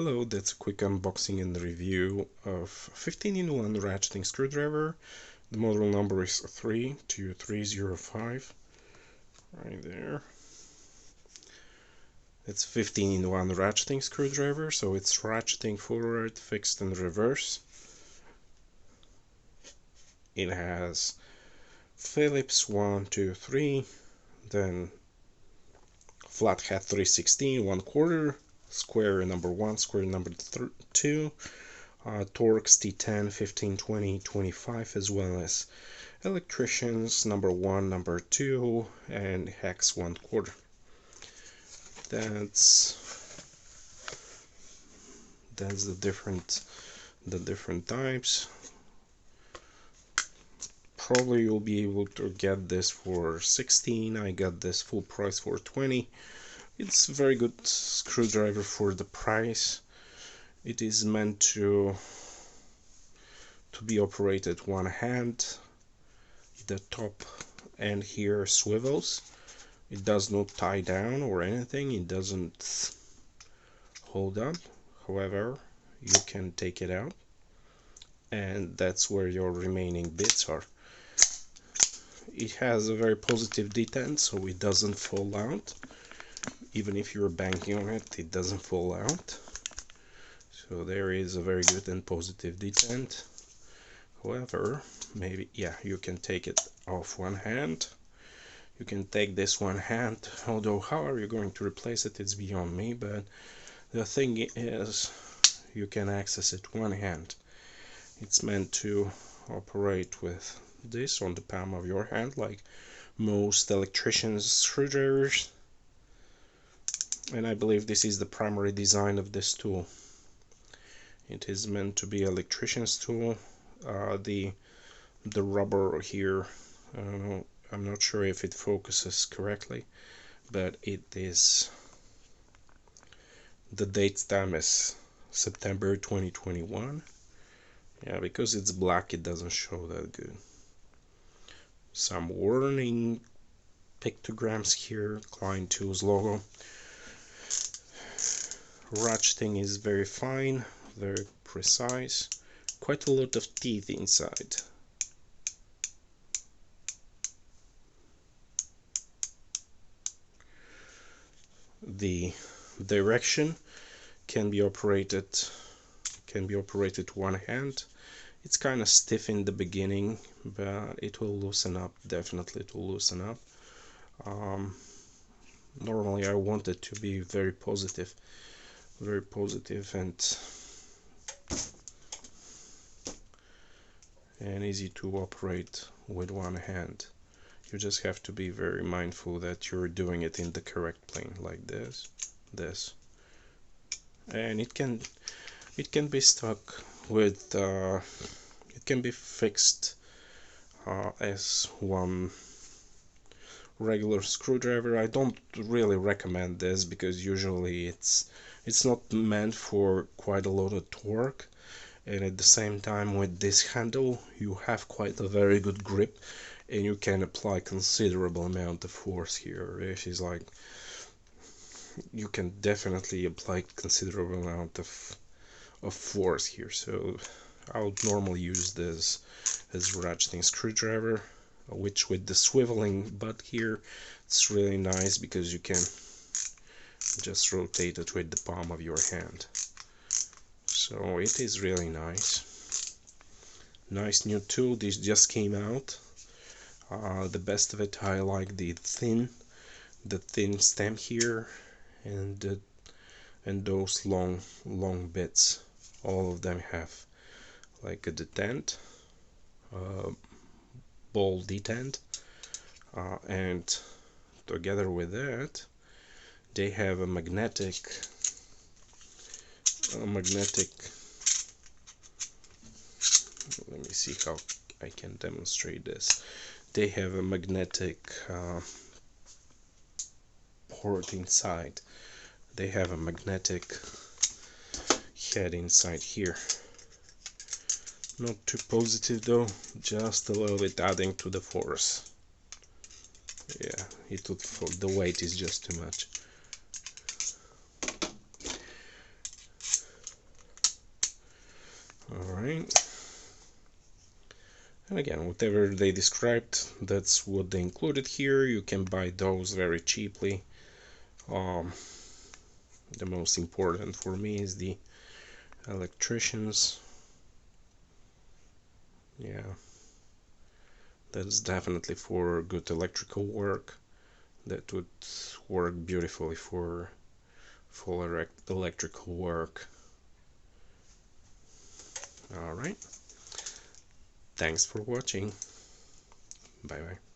Hello, that's a quick unboxing and review of 15-in-1 ratcheting screwdriver. The model number is 32305, right there. It's 15-in-1 ratcheting screwdriver, so it's ratcheting forward, fixed and reverse. It has Phillips 1, 2, 3, then flathead 316, 1/4, square number 1, square number 2, Torx T10, 15, 20, 25, as well as electricians number 1, number 2, and hex 1/4. That's the different types. Probably you'll be able to get this for 16. I got this full price for 20. It's a very good screwdriver for the price. It is meant to be operated one hand. The top end here swivels. It does not tie down or anything. It doesn't hold up. However, you can take it out, and that's where your remaining bits are. It has a very positive detent, so it doesn't fall out. Even if you're banking on it, it doesn't fall out. So there is a very good and positive detent. However, maybe, yeah, you can take it off one hand. You can take this one hand, although how are you going to replace it, it's beyond me, but the thing is, you can access it one hand. It's meant to operate with this on the palm of your hand, like most electricians' screwdrivers. And I believe this is the primary design of this tool. It is meant to be electrician's tool. The rubber here, I don't know, I'm not sure if it focuses correctly, but it is, the date stamp is September 2021. Yeah, because it's black, it doesn't show that good. Some warning pictograms here, Klein Tools logo. Ratcheting is very fine, very precise, quite a lot of teeth inside. The direction can be operated one hand. It's kind of stiff in the beginning, but it will loosen up. Definitely it will loosen up. Normally I want it to be very positive and easy to operate with one hand. You just have to be very mindful that you're doing it in the correct plane, like this, and it can be stuck with it can be fixed as one regular screwdriver. I don't really recommend this because usually it's not meant for quite a lot of torque, and at the same time with this handle you have quite a very good grip and you can apply considerable amount of force here. This is like, you can definitely apply considerable amount of force here. So I would normally use this as ratcheting screwdriver, which with the swiveling butt here, it's really nice because you can just rotate it with the palm of your hand. So it is really nice new tool. This just came out. The best of it, I like the thin stem here, and those long bits. All of them have like a detent, ball detent, and together with that they have a magnetic let me see how I can demonstrate this. They have a magnetic port inside. They have a magnetic head inside here. Not too positive though, just a little bit adding to the force. Yeah, the weight is just too much. Alright. And again, whatever they described, that's what they included here. You can buy those very cheaply. The most important for me is the electricians. Yeah, that's definitely for good electrical work. That would work beautifully for full electrical work. Alright, thanks for watching. Bye bye.